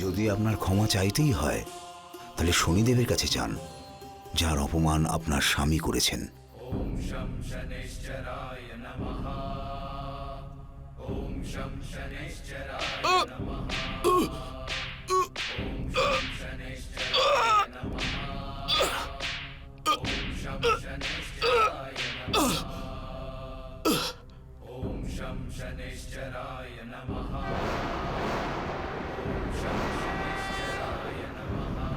যদি আপনার ক্ষমা চাইতেই হয় তাহলে শনিদেবের কাছে যান, যার অপমান আপনার স্বামী করেছেন। ওম শম শনৈশ্চরায় নমঃ। ওম শম শনৈশ্চরায় নমঃ। ওম শম শনৈশ্চরায় নমঃ। ওম শম শনৈশ্চরায় নমঃ। ওম শম শনৈশ্চরায় নমঃ। ওম শম শনৈশ্চরায় নমঃ।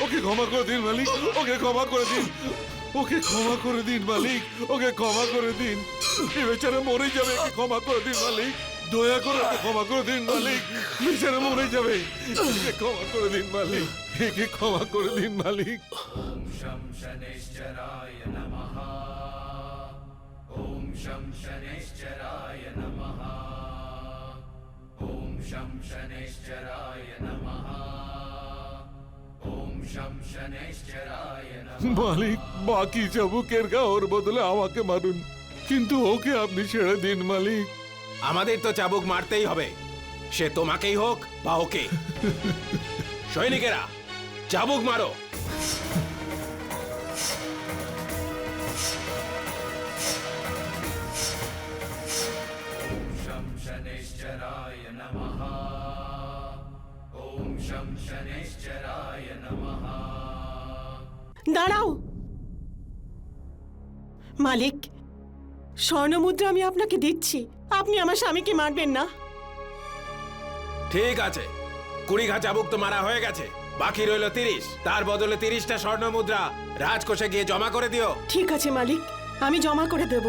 ওকে ক্ষমা করে দিন মালিক, ওকে ক্ষমা করে দিন, ওকে ক্ষমা করে দিন মালিক, ওকে ক্ষমা করে দিন। এ বেচারা মরে যাবে, একে ক্ষমা করে দিন মালিক, দয়া করে ওকে ক্ষমা করে দিন মালিক, বেচারা মরে যাবে, একে ক্ষমা করে দিন মালিক, একে ক্ষমা করে দিন মালিক। ওম শম শনৈশ্চরায় নমঃ। ওম শম শনৈশ্চরায় নমঃ। ওম শম শনৈশ্চরায় নমঃ। ওম শম শনৈশ্চরায় নমঃ। মালিক, বাকি চাবুকের ওর বদলে আমাকে মারুন, কিন্তু ওকে আপনি ছেড়ে দিন মালিক। আমাদের তো চাবুক মারতেই হবে, সে তোমাকেই হোক বা ওকে। সৈনিকেরা, চাবুক মারো। ওম শম শনৈশ্চরায় নমঃ। ওম শম শনৈশ্চরায় নমঃ। দাঁড়াও মালিক, স্বর্ণমুদ্রা আমি আপনাকে দিচ্ছি, আপনি আমার স্বামীকে মারবেন না। ঠিক আছে, 20 ঘা চাবুক তো মারা হয়ে গেছে, বাকি রইল 30। তার বদলে 30টা স্বর্ণ মুদ্রা রাজকোষে গিয়ে জমা করে দিও। ঠিক আছে মালিক, আমি জমা করে দেব।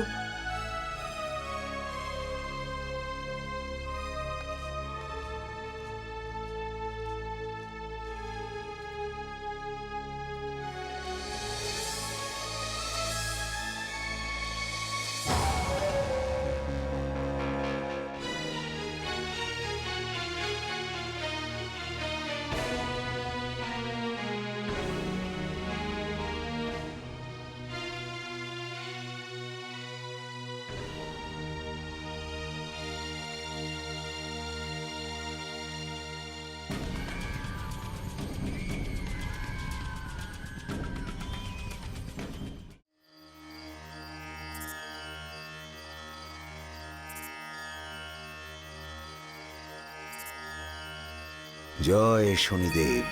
জয় শনিদেব।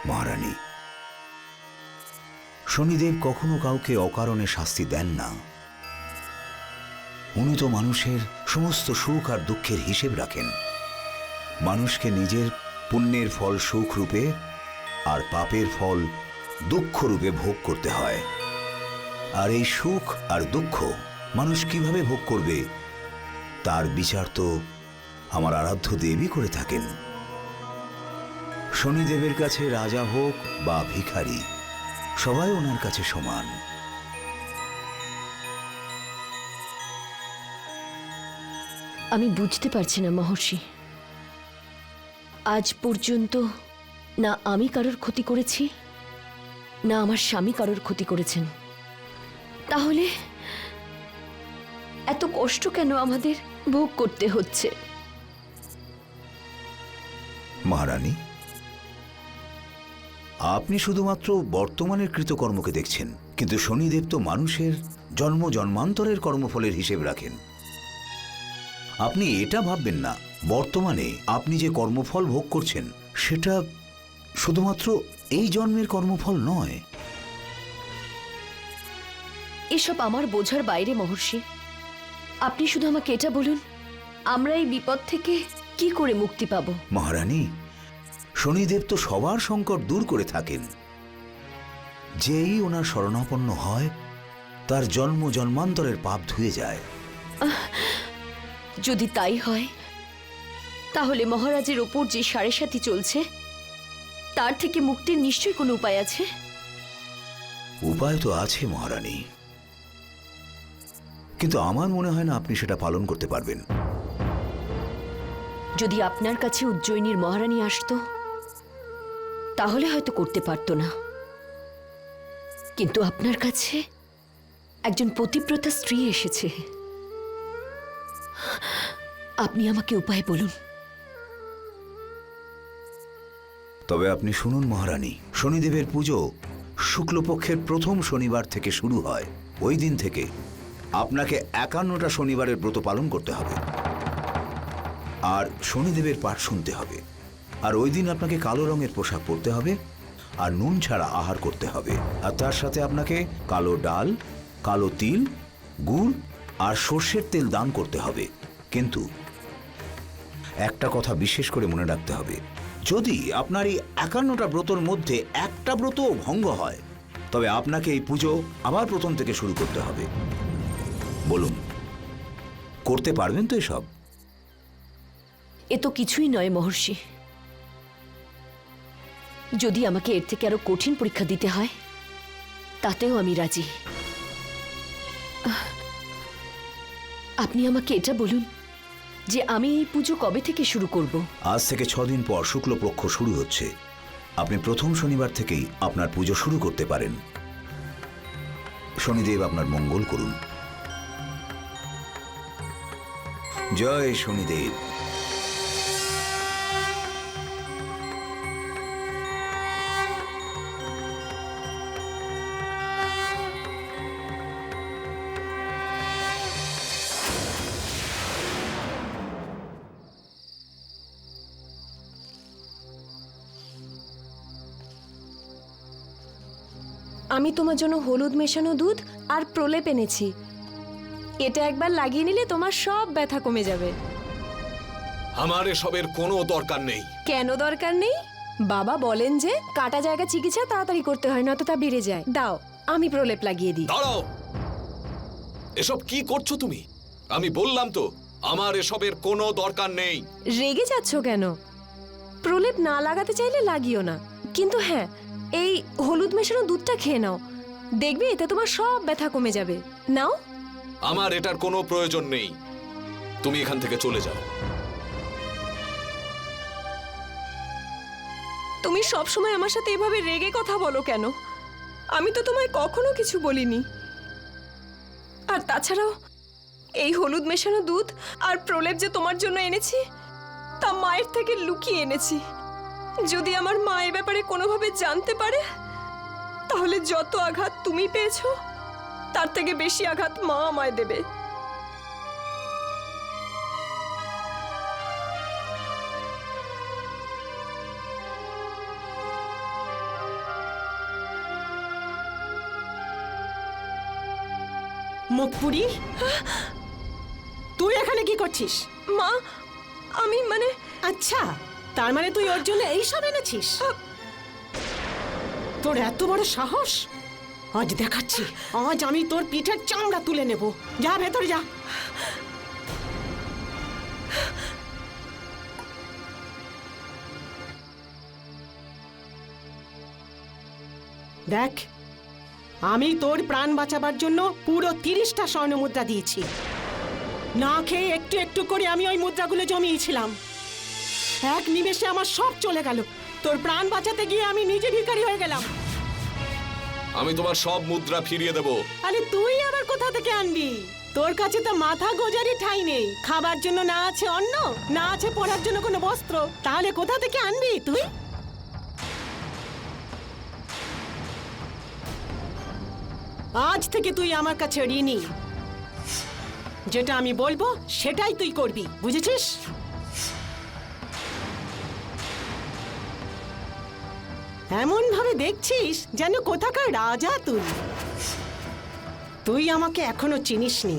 মহারানী, শনিদেব কখনো কাউকে অকারণে শাস্তি দেন না। উনি তো মানুষের সমস্ত সুখ আর দুঃখের হিসেব রাখেন। মানুষকে নিজের পুণ্যের ফল সুখ রূপে আর পাপের ফল দুঃখ রূপে ভোগ করতে হয়। আর এই সুখ আর দুঃখ মানুষ কিভাবে ভোগ করবে তার বিচার তো আমার আরাধ্য দেবী করে থাকেন। শনিদেবের কাছে রাজা হোক বা ভিখারি, সবাই ওনার কাছে সমান। আমি বুঝতে পারছি না মহর্ষি, আজ পর্যন্ত না আমি কারোর ক্ষতি করেছি, না আমার স্বামী কারোর ক্ষতি করেছেন, তাহলে এত কষ্ট কেন আমাদের ভোগ করতে হচ্ছে? মহারানী, আপনি শুধুমাত্র বর্তমানের কৃতকর্মকে দেখছেন, কিন্তু শনিদেব তো মানুষের জন্ম জন্মান্তরের কর্মফলের হিসেব রাখেন। আপনি এটা ভাববেন না বর্তমানে আপনি যে কর্মফল ভোগ করছেন সেটা শুধুমাত্র এই জন্মের কর্মফল নয়। এসব আমার বোঝার বাইরে মহর্ষি। আপনি শুধু আমাকে এটা বলুন, আমরা এই বিপদ থেকে কি করে মুক্তি পাব? মহারানী, শনিদেব তো সবার সংকট দূর করে থাকেন। যেই ওনার শরণাপন্ন হয় তার জন্ম জন্মান্তরের পাপ ধুয়ে যায়। যদি তাই হয় তাহলে মহারাজের ওপর যে সাড়ে চলছে তার থেকে মুক্তির নিশ্চয়ই কোনো উপায় আছে। উপায় তো আছে মহারানী, কিন্তু আমার মনে হয় না আপনি সেটা পালন করতে পারবেন। যদি আপনার কাছে উজ্জয়িনীর মহারানী আসতো তাহলে হয়তো করতে পারতো না, কিন্তু আপনার কাছে একজন পতিব্রতা স্ত্রী এসেছে। আপনি আমাকে উপায় বলুন। তবে আপনি শুনুন মহারানী, শনিদেবের পুজো শুক্লপক্ষের প্রথম শনিবার থেকে শুরু হয়। ওই দিন থেকে আপনাকে 51টা শনিবারের ব্রত পালন করতে হবে আর শনিদেবের পাঠ শুনতে হবে। আর ওই দিন আপনাকে কালো রঙের পোশাক পরতে হবে আর নুন ছাড়া আহার করতে হবে। আর তার সাথে আপনাকে কালো ডাল, কালো তিল, গুড় আর সর্ষের তেল দান করতে হবে। কিন্তু একটা কথা বিশেষ করে মনে রাখতে হবে, যদি আপনার এই 51টা ব্রতর মধ্যে একটা ব্রতও ভঙ্গ হয় তবে আপনাকে এই পুজো আবার প্রথম থেকে শুরু করতে হবে। বলুন, করতে পারবেন তো এসব? এ তো কিছুই নয় মহর্ষি। যদি আমাকে এর থেকে আরো কঠিন পরীক্ষা দিতে হয় তাতেও আমি রাজি। আপনি আমাকে এটা বলুন যে আমি এই পুজো কবে থেকে শুরু করব? আজ থেকে 6 দিন পর শুক্লপক্ষ শুরু হচ্ছে। আপনি প্রথম শনিবার থেকেই আপনার পুজো শুরু করতে পারেন। শনিদেব আপনার মঙ্গল করুন। জয় শনিদেব। আমি তোমার জন্য হলুদ মেশানো দুধ আর প্রলেপ এনেছি। এটা একবার লাগিয়ে নিলে তোমার সব ব্যথা কমে যাবে। আমার এসবের কোনো দরকার নেই। কেন দরকার নেই? বাবা বলেন যে কাটা জায়গা চিকিৎসা তাড়াতাড়ি করতে হয়, নয়তো তা বেড়ে যায়। দাও, আমি প্রলেপ লাগিয়ে দিই। দাঁড়াও, এসব কি করছো তুমি? আমি বললাম তো আমার এসবের কোনো দরকার নেই। রেগে যাচ্ছ কেন? প্রলেপ না লাগাতে চাইলে লাগিও না, কিন্তু হ্যাঁ, এই হলুদ মেশানো দুধটা খেয়ে নাও, দেখবে এতে তোমার সব ব্যথা কমে যাবে। নাও। আমার এটার কোনো প্রয়োজন নেই। তুমি এখান থেকে চলে যাও। তুমি সব সময় আমার সাথে এভাবে রেগে কথা বলো কেন? আমি তো তোমায় কখনো কিছু বলিনি। আর তাছাড়াও এই হলুদ মেশানো দুধ আর প্রলেপ যে তোমার জন্য এনেছি তা মায়ের থেকে লুকিয়ে এনেছি। যদি আমার মা এ ব্যাপারে কোনোভাবে জানতে পারে তাহলে যত আঘাত তুমি পেয়েছো তার থেকে বেশি আঘাত মা আমায় দেবে। মুখপুরি, তুই এখানে কি করছিস? মা, আমি মানে আচ্ছা, তার মানে তুই ওর জন্য এইসব এনেছিস? তোর এত বড় সাহস! আজ দেখাচ্ছি, আজ আমি তোর পিঠের চামড়া তুলে নেব। যা ভেতরে যা। দেখ, আমি তোর প্রাণ বাঁচাবার জন্য পুরো 30টা স্বর্ণ মুদ্রা দিয়েছি। না খেয়ে একটু একটু করে আমি ওই মুদ্রাগুলো জমিয়েছিলাম। এক নিমেষে আমার সব চলে গেল। তোর প্রাণ বাঁচাতে গিয়ে আমি নিজে ভিখারি হয়ে গেলাম। আমি তোমার সব মুদ্রা ফিরিয়ে দেব। আরে তুই আবার কোথা থেকে আনবি? তোর কাছে তো মাথা গোজারই ঠাঁই নেই। খাবার জন্য না আছে অন্ন, না আছে পরার জন্য কোনো বস্ত্র, তাহলে কোথা থেকে আনবি তুই? আজ থেকে তুই আমার কাছে ঋণী। যেটা আমি বলবো সেটাই তুই করবি, বুঝেছিস? এমন ভাবে দেখছিস যেন কোথাকার রাজা তুই। তুই আমাকে এখনো চিনিসনি।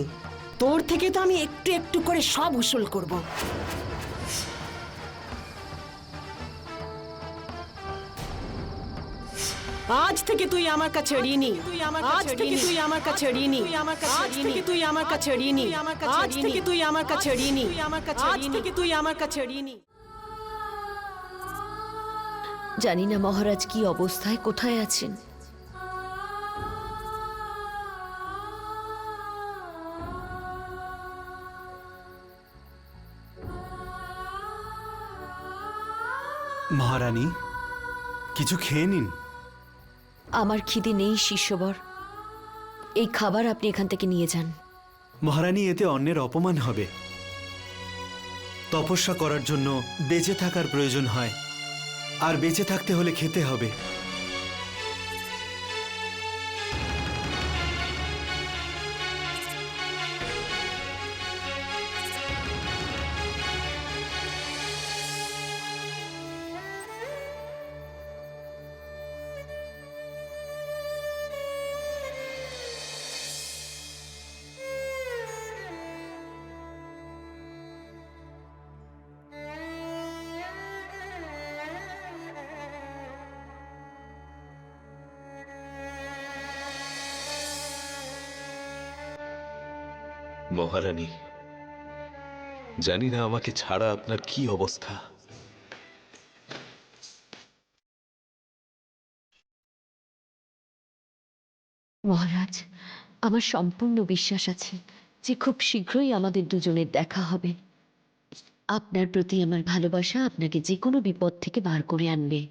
তোর থেকে তো আমি একটু একটু করে সব উসুল করব। আজ থেকে তুই আমার কাছে ঋণী। আজ থেকে তুই আমার কাছে ঋণী। আজ থেকে তুই আমার কাছে ঋণী। আজ থেকে তুই আমার কাছে ঋণী। আজ থেকে তুই আমার কাছে ঋণী। জানি না মহারাজ কি অবস্থায় কোথায় আছেন। মহারানী, কিছু খেয়ে নিন। আমার খিদে নেই শিষ্যবর। এই খাবার আপনি এখান থেকে নিয়ে যান। মহারানী, এতে অন্যের অপমান হবে। তপস্যা করার জন্য বেঁচে থাকার প্রয়োজন হয়, আর বেঁচে থাকতে হলে খেতে হবে। মহারানী, জানি না আমাকে ছাড়া আপনার কি অবস্থা। মহারাজ, আমার সম্পূর্ণ বিশ্বাস আছে যে খুব শীঘ্রই আমাদের দুজনের দেখা হবে। আপনার প্রতি আমার ভালোবাসা আপনাকে যে কোনো বিপদ থেকে বার করে আনবে।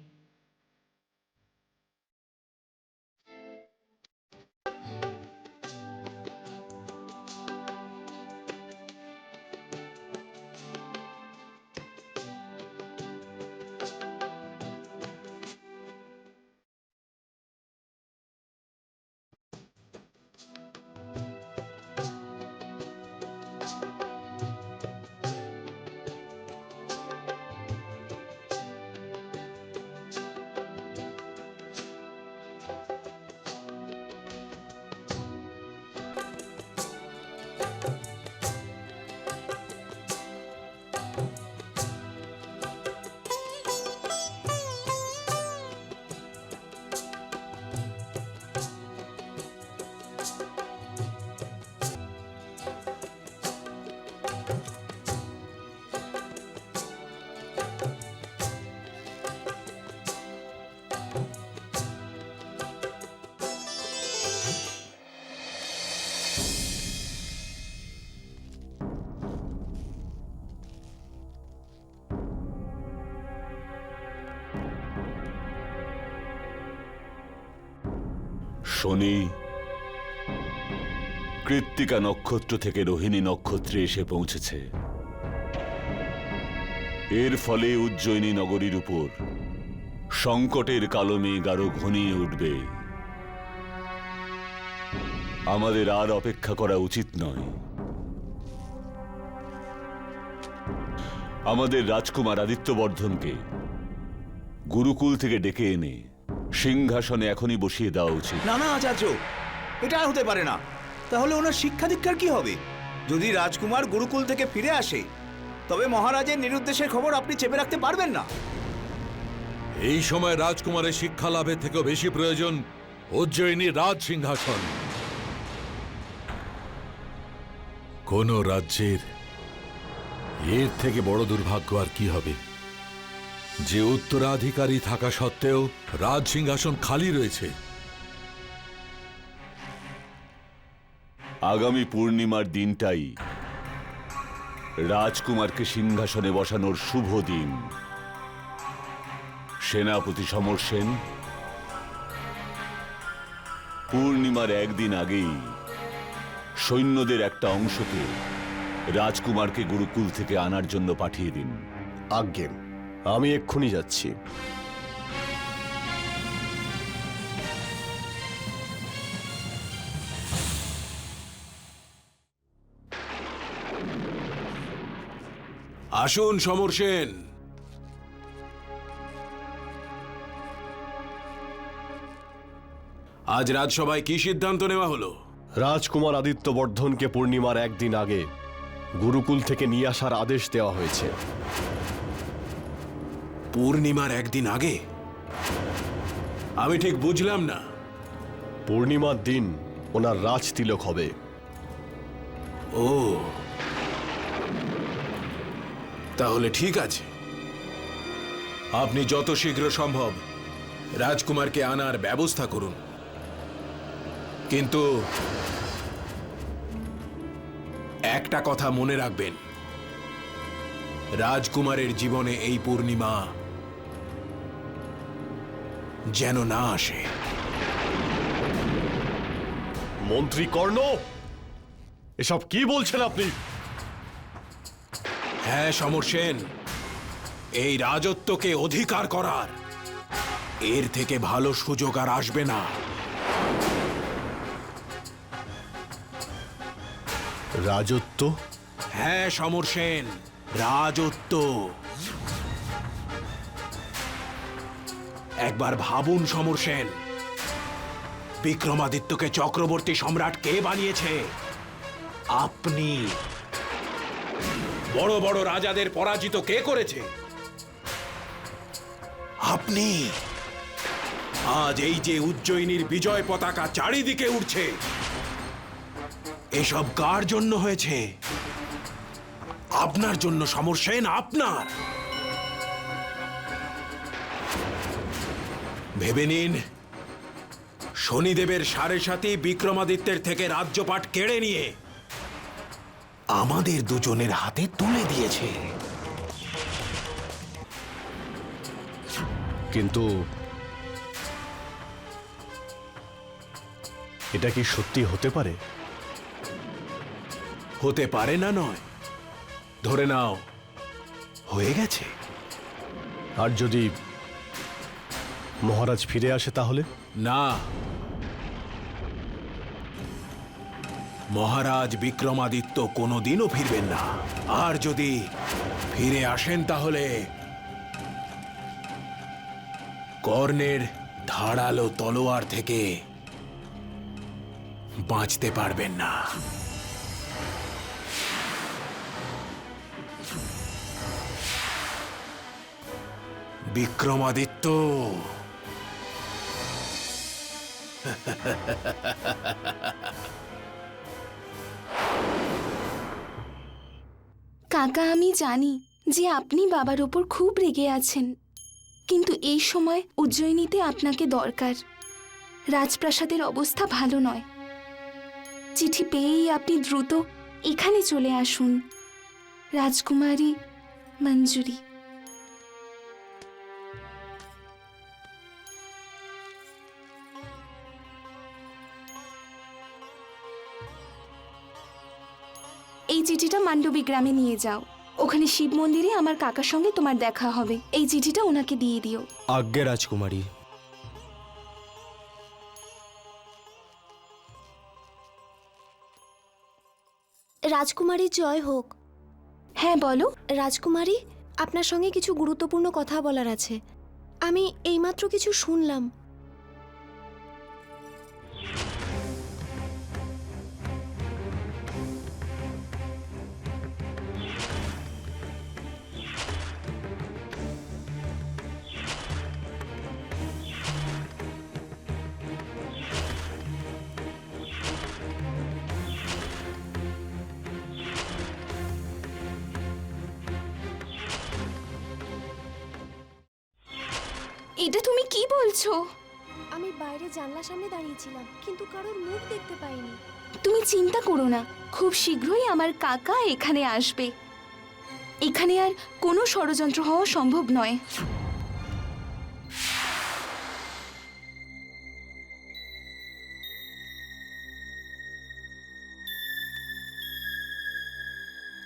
শনি কৃত্তিকা নক্ষত্র থেকে রোহিণী নক্ষত্রে এসে পৌঁছেছে। এর ফলে উজ্জয়িনী নগরীর উপর সংকটের কালো মেঘ আরো ঘনিয়ে উঠবে। আমাদের আর অপেক্ষা করা উচিত নয়। আমাদের রাজকুমার আদিত্যবর্ধনকে গুরুকুল থেকে ডেকে এনে সিংহাসনে এখনই বসিয়ে দেওয়া উচিত। না না আচার্য, এটা আর হতে পারে না। তাহলে ওনার শিক্ষা দীক্ষার কি হবে? যদি রাজকুমার গুরুকুল থেকে ফিরে আসে তবে মহারাজের নিরুদ্দেশের খবর আপনি চেপে রাখতে পারবেন না। এই সময় রাজকুমারের শিক্ষা লাভের থেকেও বেশি প্রয়োজন উজ্জয়িনী রাজ সিংহাসন। কোন রাজ্যের এর থেকে বড় দুর্ভাগ্য আর কি হবে, যে উত্তরাধিকারী থাকা সত্ত্বেও রাজ সিংহাসন খালি রয়েছে। আগামী পূর্ণিমার দিনটাই রাজকুমারকে সিংহাসনে বসানোর শুভ দিন। সেনাপতি সমর সেন পূর্ণিমার একদিন আগেই সৈন্যদের একটা অংশকে রাজকুমারকে গুরুকুল থেকে আনার জন্য পাঠিয়ে দিন। আজ্ঞে, আমি এক্ষুনি যাচ্ছি। আসুন সমর সেন। আজ রাজসভায় কি সিদ্ধান্ত নেওয়া হলো? রাজকুমার আদিত্যবর্ধনকে পূর্ণিমার একদিন আগে গুরুকুল থেকে নিয়ে আসার আদেশ দেওয়া হয়েছে। পূর্ণিমার একদিন আগে? আমি ঠিক বুঝলাম না। পূর্ণিমার দিন ওনার রাজ তিলক হবে। ও, তাহলে ঠিক আছে। আপনি যত শীঘ্র সম্ভব রাজকুমারকে আনার ব্যবস্থা করুন, কিন্তু একটা কথা মনে রাখবেন, রাজকুমারের জীবনে এই পূর্ণিমা যেন না আসে। মন্ত্রী কর্ণ, এসব কি বলছেন আপনি? হ্যাঁ সমর সেন, এই রাজত্বকে অধিকার করার এর থেকে ভালো সুযোগ আর আসবে না। রাজত্ব? হ্যাঁ সমর সেন, রাজত্ব। একবার ভাবুন সমর সেন, বিক্রমাদিত্যকে চক্রবর্তী সম্রাট কে বানিয়েছে? আপনি। বড় বড় রাজাদের পরাজিত কে করেছে? আপনি। আজ এই যে উজ্জয়িনীর বিজয় পতাকা চারিদিকে উঠছে, এসব কার জন্য হয়েছে? আপনার জন্য সমর সেন, আপনার। ভেবে নিন, শনিদেবের সাড়ে সাথী বিক্রমাদিত্যের থেকে রাজ্যপাট কেড়ে নিয়ে আমাদের দুজনের হাতে তুলে দিয়েছে। কিন্তু এটা কি সত্যি হতে পারে? হতে পারে না নয়, ধরে নাও হয়ে গেছে। আর যদি মহারাজ ফিরে আসে তাহলে? না, মহারাজ বিক্রমাদিত্য কোনোদিনও ফিরবেন না। আর যদি ফিরে আসেন তাহলে কর্ণের ধারালো তলোয়ার থেকে বাঁচতে পারবেন না। বিক্রমাদিত্য কাকা, আমি জানি যে আপনি বাবার ওপর খুব রেগে আছেন, কিন্তু এই সময় উজ্জয়িনীতে আপনাকে দরকার। রাজপ্রাসাদের অবস্থা ভালো নয়। চিঠি পেয়েই আপনি দ্রুত এখানে চলে আসুন। রাজকুমারী মঞ্জুরি। এই চিঠিটা মান্ডবী গ্রামে নিয়ে যাও। ওখানে শিব মন্দিরে আমার কাকার সঙ্গে তোমার দেখা হবে। এই চিঠিটা ওনাকে দিয়ে দিও। আজ্ঞে রাজকুমারী। রাজকুমারী জয় হোক। হ্যাঁ বলো। রাজকুমারী, আপনার সঙ্গে কিছু গুরুত্বপূর্ণ কথা বলার আছে। আমি এইমাত্র কিছু শুনলাম। এটা তুমি কি বলছো? আমি বাইরে জানলার সামনে দাঁড়িয়েছিলাম, কিন্তু কারোর মুখ দেখতে পাইনি। তুমি চিন্তা করো না, খুব শীঘ্রই আমার কাকা এখানে আসবে। এখানে আর কোনো ষড়যন্ত্র হওয়া সম্ভব নয়।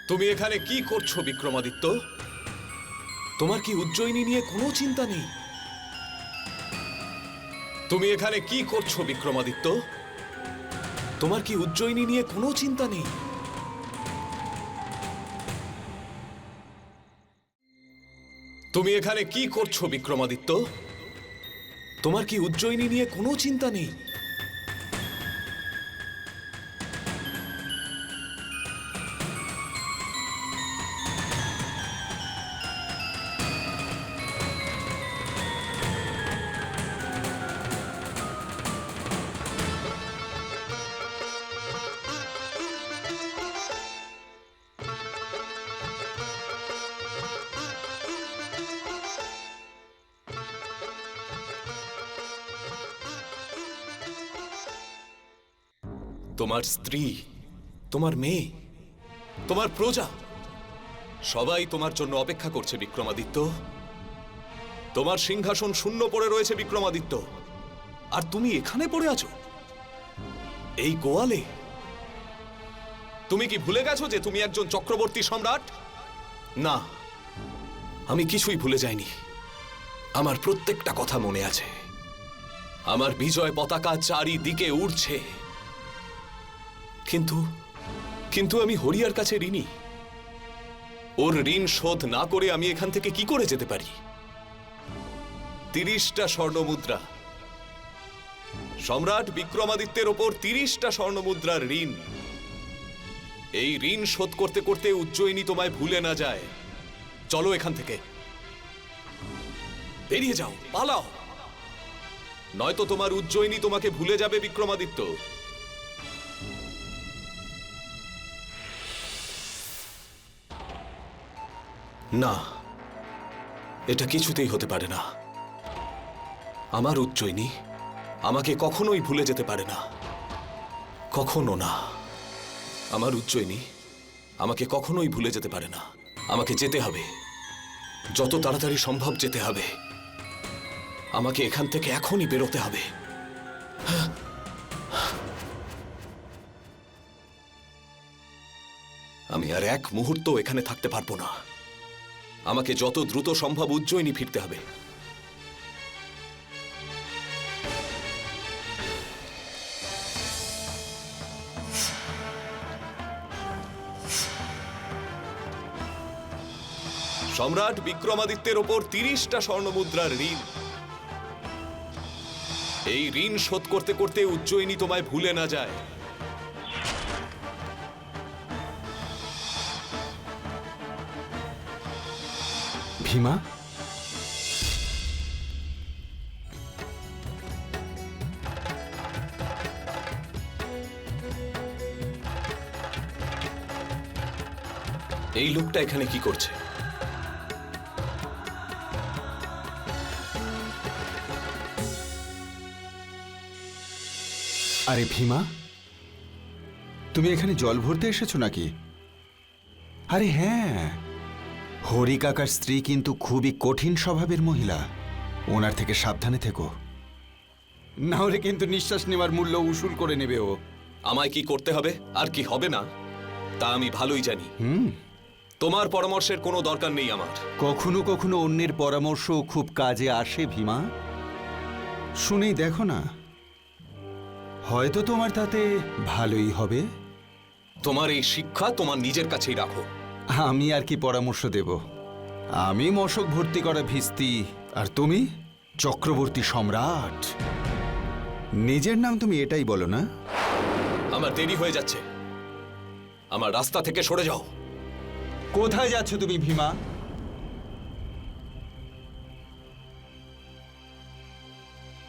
তুমি এখানে কি করছো বিক্রমাদিত্য? তোমার কি উজ্জয়িনী নিয়ে কোনো চিন্তা নেই? তুমি এখানে কি করছো বিক্রমাদিত্য? তোমার কি উজ্জয়িনী নিয়ে কোনো চিন্তা নেই? তুমি এখানে কি করছো বিক্রমাদিত্য? তোমার কি উজ্জয়িনী নিয়ে কোনো চিন্তা নেই? তোমার স্ত্রী, তোমার মেয়ে, তোমার প্রজা সবাই তোমার জন্য অপেক্ষা করছে বিক্রমাদিত্য। তোমার সিংহাসন শূন্য পড়ে রয়েছে বিক্রমাদিত্য, আর তুমি এখানে পড়ে আছো এই গোয়ালে। তুমি কি ভুলে গেছো যে তুমি একজন চক্রবর্তী সম্রাট? না, আমি কিছুই ভুলে যাইনি। আমার প্রত্যেকটা কথা মনে আছে। আমার বিজয় পতাকা চারিদিকে উড়ছে, কিন্তু কিন্তু আমি হরিয়ার কাছে ঋণী। ওর ঋণ শোধ না করে আমি এখান থেকে কি করে যেতে পারি? 30টা স্বর্ণমুদ্রা, সম্রাট বিক্রমাদিত্যের ওপর 30টা স্বর্ণমুদ্রার ঋণ। এই ঋণ শোধ করতে করতে উজ্জয়িনী তোমায় ভুলে না যায়। চলো এখান থেকে, বেরিয়ে যাও, পালাও, নয়তো তোমার উজ্জয়িনী তোমাকে ভুলে যাবে বিক্রমাদিত্য। না, এটা কিছুতেই হতে পারে না। আমার উজ্জয়িনী আমাকে কখনোই ভুলে যেতে পারে না, কখনো না। আমার উজ্জয়িনী আমাকে কখনোই ভুলে যেতে পারে না। আমাকে যেতে হবে, যত তাড়াতাড়ি সম্ভব যেতে হবে। আমাকে এখান থেকে এখনই বেরোতে হবে। আমি আর এক মুহূর্ত এখানে থাকতে পারবো না। আমাকে যত দ্রুত সম্ভব উজ্জয়িনী ফিরতে হবে। সম্রাট বিক্রমাদিত্যের ওপর 30টা স্বর্ণমুদ্রার ঋণ। এই ঋণ শোধ করতে করতে উজ্জয়িনী তোমায় ভুলে না যায়। ভীমা, এই লোকটা এখানে কি করছে? আরে ভীমা, তুমি এখানে জল ভরতে এসেছো নাকি? আরে হ্যাঁ, হরি কাকার স্ত্রী কিন্তু খুবই কঠিন স্বভাবের মহিলা। ওনার থেকে সাবধানে থেকো, না হলে কিন্তু নিঃশ্বাস নেওয়ার মূল্য উসুল করে নেবে ও। আমায় কি করতে হবে আর কি হবে না তা আমি ভালোই জানি। তোমার পরামর্শের কোনো দরকার নেই আমার। কখনো কখনো অন্যের পরামর্শ খুব কাজে আসে ভীমা, শুনেই দেখো না, হয়তো তোমার তাতে ভালোই হবে। তোমার এই শিক্ষা তোমার নিজের কাছেই রাখো। আমি আর কি পরামর্শ দেব? আমি মশক ভর্তি করা ভিস্তি, আর তুমি চক্রবর্তী সম্রাট। নিজের নাম তুমি এটাই বলো না? আমার দেরি হয়ে যাচ্ছে, আমার রাস্তা থেকে সরে যাও। কোথায় যাচ্ছ তুমি ভীমা?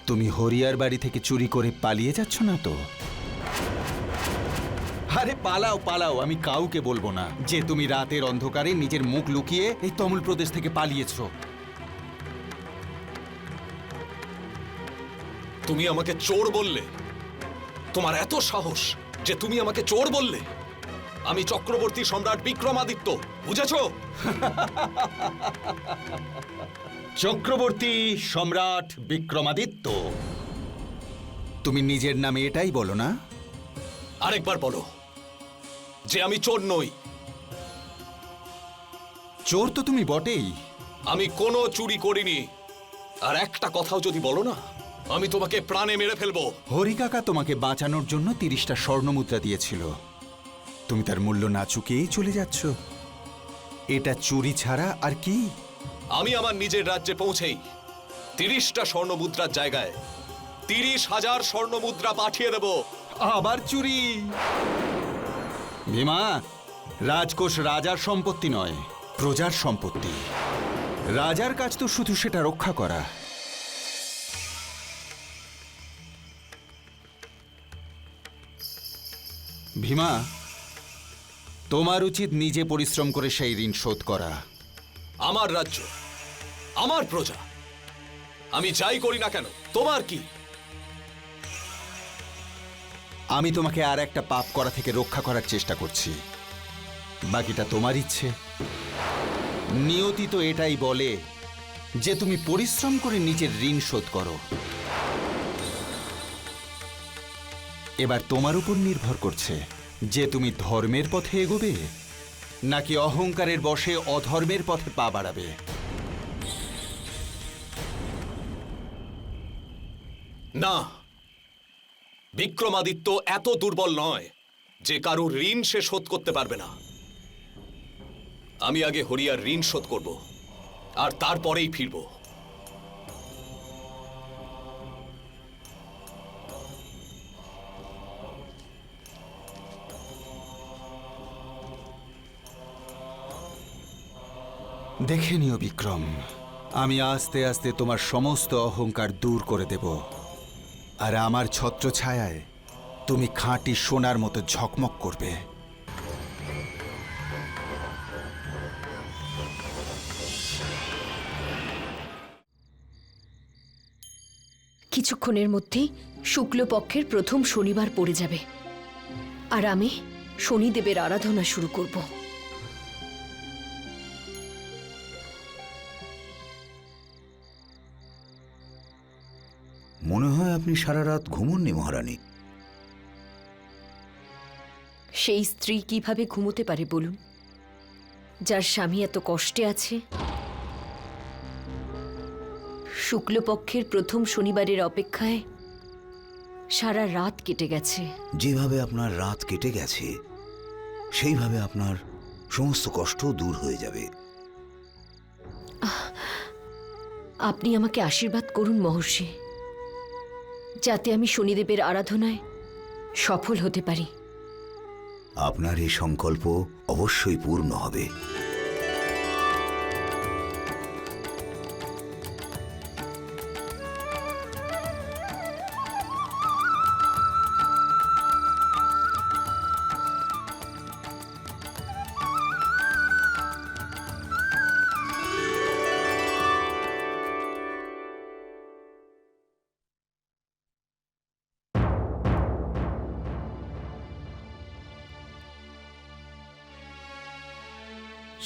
তুমি হরিয়ার বাড়ি থেকে চুরি করে পালিয়ে যাচ্ছ না তো? আরে পালাও পালাও, আমি কাউকে বলবো না যে তুমি রাতের অন্ধকারে নিজের মুখ লুকিয়ে এই তমল প্রদেশ থেকে পালিয়েছ। তুমি আমাকে চোর বললে? তোমার এত সাহস যে তুমি আমাকে চোর বললে? আমি চক্রবর্তী সম্রাট বিক্রমাদিত্য, বুঝেছ? চক্রবর্তী সম্রাট বিক্রমাদিত্য, তুমি নিজের নামে এটাই বলো না? আরেকবার বলো যে আমি চোর নই। চোর তো তুমি বটেই। আমি কোনো চুরি করিনি, আর একটা কথাও যদি বলো না, আমি তোমাকে প্রাণে মেরে ফেলবো। হরি কাকা তোমাকে বাঁচানোর জন্য 30টা স্বর্ণমুদ্রা দিয়েছিল, তুমি তার মূল্য না চুকিয়েই চলে যাচ্ছ। এটা চুরি ছাড়া আর কি? আমি আমার নিজের রাজ্যে পৌঁছেই 30টা স্বর্ণমুদ্রার জায়গায় 30,000 স্বর্ণমুদ্রা পাঠিয়ে দেব। আবার চুরি? ভীমা, রাজকোষ রাজার সম্পত্তি নয়, প্রজার সম্পত্তি। রাজার কাজ তো শুধু সেটা রক্ষা করা। ভীমা, তোমার উচিত নিজে পরিশ্রম করে সেই ঋণ শোধ করা। আমার রাজ্য, আমার প্রজা, আমি যাই করি না কেন তোমার কি? আমি তোমাকে আর একটা পাপ করা থেকে রক্ষা করার চেষ্টা করছি, বাকিটা তোমার ইচ্ছে। নিয়তি তো এটাই বলে যে তুমি পরিশ্রম করে নিজের ঋণ শোধ করো। এবার তোমার উপর নির্ভর করছে যে তুমি ধর্মের পথে এগোবে নাকি অহংকারের বশে অধর্মের পথে পা বাড়াবে? না, বিক্রমাদিত্য এত দুর্বল নয় যে কারোর ঋণ সে শোধ করতে পারবে না। আমি আগে হরিয়ার ঋণ শোধ করব, আর তারপরেই ফিরব। দেখে নিও বিক্রম, আমি আস্তে আস্তে তোমার সমস্ত অহংকার দূর করে দেব, আর আমার ছত্রছায়ায় তুমি খাঁটি সোনার মতো ঝকমক করবে। কিছুক্ষণের মধ্যেই শুক্লপক্ষের প্রথম শনিবার পড়ে যাবে, আর আমি শনিদেবের আরাধনা শুরু করব। মনে হয় আপনি সারা রাত ঘুমোননি মহারানী। সেই স্ত্রী কিভাবে ঘুমোতে পারে বলুন, যার স্বামী এত কষ্টে আছে? শুক্লপক্ষের প্রথম শনিবারের অপেক্ষায় সারা রাত কেটে গেছে। যেভাবে আপনার রাত কেটে গেছে সেইভাবে আপনার সমস্ত কষ্ট দূর হয়ে যাবে। আপনি আমাকে আশীর্বাদ করুন মহর্ষি, যাতে আমি শনিদেবের আরাধনায় সফল হতে পারি। আপনার এই সংকল্প অবশ্যই পূর্ণ হবে।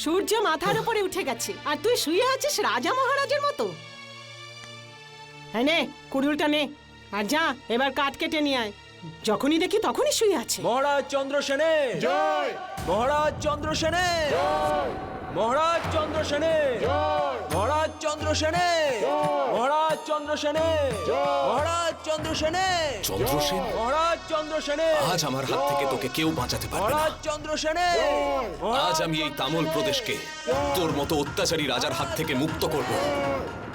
সূর্য মাথার উপরে উঠে গেছে আর তুই শুয়ে আছিস রাজা মহারাজের মতো। হ্যাঁ, নে কুড়ুলটা নে, আর যা এবার কাঠ কেটে নিয়ে আয়। যখনই দেখি তখনই শুয়ে আছে। মহারাজ চন্দ্রসেনে জয়, মহারাজ চন্দ্রসেনে জয়, মহারাজ চন্দ্রসেনে জয়, মহারাজ চন্দ্রসেনে জয়, মহারাজ চন্দ্রসেনে জয়, মহারাজ চন্দ্রসেনে চন্দ্রসেন, মহারাজ চন্দ্রসেনে, আজ আমার হাত থেকে তোকে কেউ বাঁচাতে পারবে না। মহারাজ চন্দ্রসেনে, আজ আমি এই তামল প্রদেশকে তোর মতো অত্যাচারী রাজার হাত থেকে মুক্ত করব।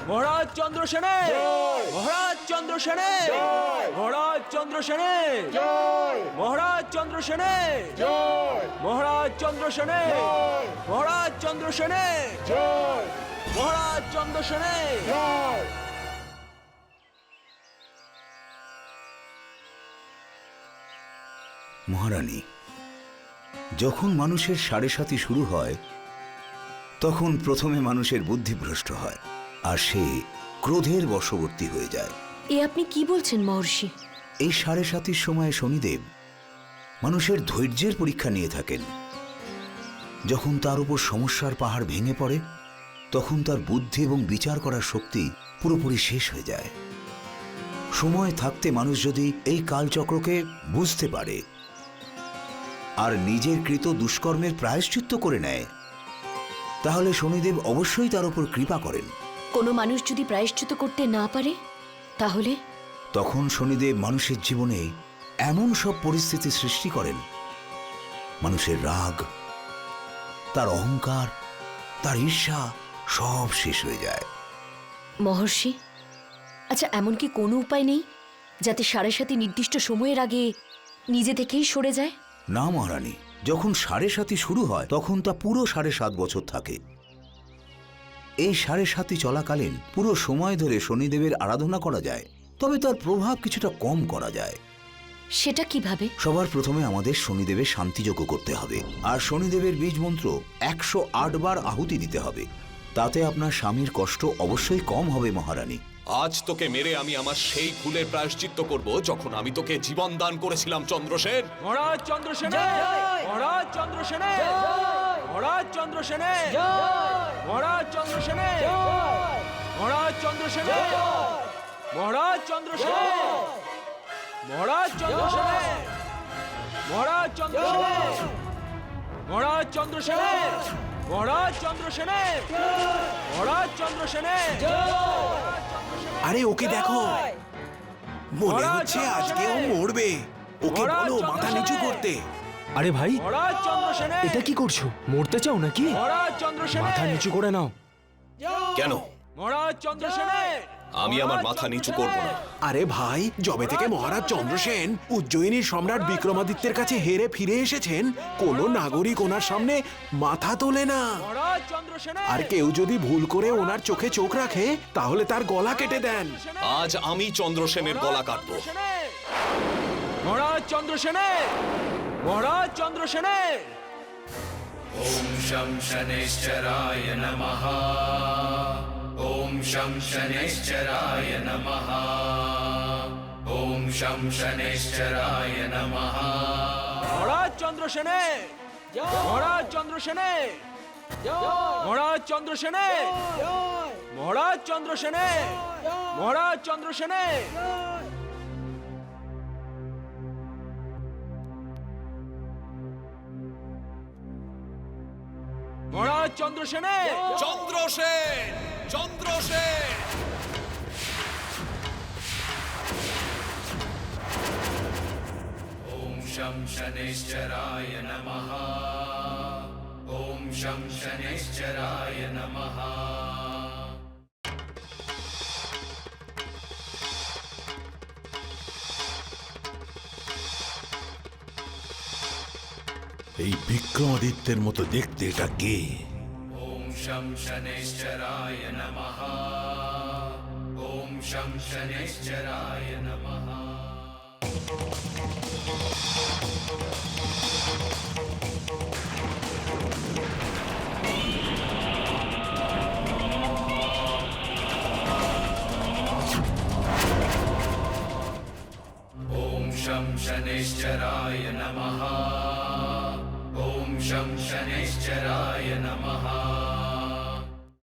মহারাজ চন্দ্রসেনে জয়, মহারাজ চন্দ্রসেনে জয়, মহারাজ চন্দ্রসেনে জয়, মহারাজ চন্দ্রসেনে জয়, মহারাজ চন্দ্রসেনে জয়, মহারাজ চন্দ্রসেনে জয়, মহারাজ চন্দ্রসেনে জয়। মহারানী, যখন মানুষের সাড়ে সাতি শুরু হয় তখন প্রথমে মানুষের বুদ্ধিভ্রষ্ট হয় আর সে ক্রোধের বশবর্তী হয়ে যায়। এ আপনি কি বলছেন মহর্ষি? এই সাড়ে সাতির সময় শনিদেব মানুষের ধৈর্যের পরীক্ষা নিয়ে থাকেন। যখন তার উপর সমস্যার পাহাড় ভেঙে পড়ে তখন তার বুদ্ধি এবং বিচার করার শক্তি পুরোপুরি শেষ হয়ে যায়। সময় থাকতে মানুষ যদি এই কালচক্রকে বুঝতে পারে আর নিজের কৃত দুষ্কর্মের প্রায়শ্চিত্ত করে নেয়, তাহলে শনিদেব অবশ্যই তার উপর কৃপা করেন। কোনো মানুষ যদি প্রায়শ্চিত্ত করতে না পারে তাহলে? তখন শনিদেব মানুষের জীবনে এমন সব পরিস্থিতি সৃষ্টি করেন, মানুষের রাগ, তার অহংকার, তার ঈর্ষা সব শেষ হয়ে যায়। মহর্ষি, আচ্ছা এমন কি কোনো উপায় নেই যাতে সাড়ে সাতি নির্দিষ্ট সময়ের আগে নিজে থেকেই সরে যায়? না মহারানী, যখন সাড়ে সাতি শুরু হয় তখন তা পুরো 7.5 বছর থাকে। এই সাড়ে সাতি চলাকালীন পুরো সময় ধরে শনিদেবের আরাধনা করা যায়, তবে তার প্রভাব কিছুটা কম করা যায়। সেটা কিভাবে? সবার প্রথমে আমাদের শনিদেবের শান্তিযজ্ঞ করতে হবে, আর শনিদেবের বীজ মন্ত্র 108 বার আহুতি দিতে হবে। তাতে আপনার স্বামীর কষ্ট অবশ্যই কম হবে মহারানী। আজ তোকে মেরে আমি আমার সেই ভুলের প্রায়শ্চিত্ত করব যখন আমি তোকে জীবন দান করেছিলাম চন্দ্রসেন। মহারাজ চন্দ্রসেনে জয়, মহারাজ চন্দ্রসেনে জয়, মহারাজ চন্দ্রসেনে জয়, মহারাজ চন্দ্রসেনে জয়, মহারাজ চন্দ্রসেনে জয়, মহারাজ চন্দ্রসেনে, মহারাজ চন্দ্রসেনে, মহারাজ চন্দ্রসেনে, মহারাজ চন্দ্রসেনের, মহারাজ চন্দ্রসেনের, মহারাজ চন্দ্রসেনের। আরে ওকে দেখো, মনে হচ্ছে আজকে ও মরবে। ওকে বলো মাথা নিচু করতে। আরে ভাই, মহারাজ চন্দ্রসেনের, এটা কি করছো? মরতে চাও নাকি? মহারাজ চন্দ্রসেনের, মাথা নিচু করে নাও। কেন? মহারাজ চন্দ্রসেনের। আমি আমার মাথা নিচু করব না। আরে ভাই, যবে থেকে মহারাজ চন্দ্রসেন উজ্জয়িনীর সম্রাট বিক্রমাদিত্যের কাছে হেরে ফিরে এসেছেন, কোনো নাগরিক ওনার সামনে মাথা তোলে না। মহারাজ চন্দ্রসেনের, আর কেউ যদি ভুল করে ওনার চোখে চোখ রাখে, তাহলে তার গলা কেটে দেন। আজ আমি চন্দ্রসেনের গলা কাটবো। মহারাজ চন্দ্রসেনের, মহারাজ চন্দ্রসেনের। ॐ शं शनैश्चराय नमः। ॐ शं शनैश्चराय नमः। ॐ शं शनैश्चराय नमः। মহারাজ চন্দ্রসেনের, মহারাজ চন্দ্রসেনের, মহারাজ চন্দ্রসেনের, মহারাজ চন্দ্রসেনের, মহারাজ চন্দ্রসেনের। মহারাজ চন্দ্রসেনের, চন্দ্রসেন, চন্দ্রসেন। ॐ शं शनैश्चराय नमः। ॐ शं शनैश्चराय नमः। এই বিক্রমাদিত্যের মতো দেখতে এটা কে? ॐ शं शनैश्चराय नमः। ॐ शं शनैश्चराय नमः। ॐ शं शनैश्चराय नमः। ॐ शं शनैश्चराय नमः।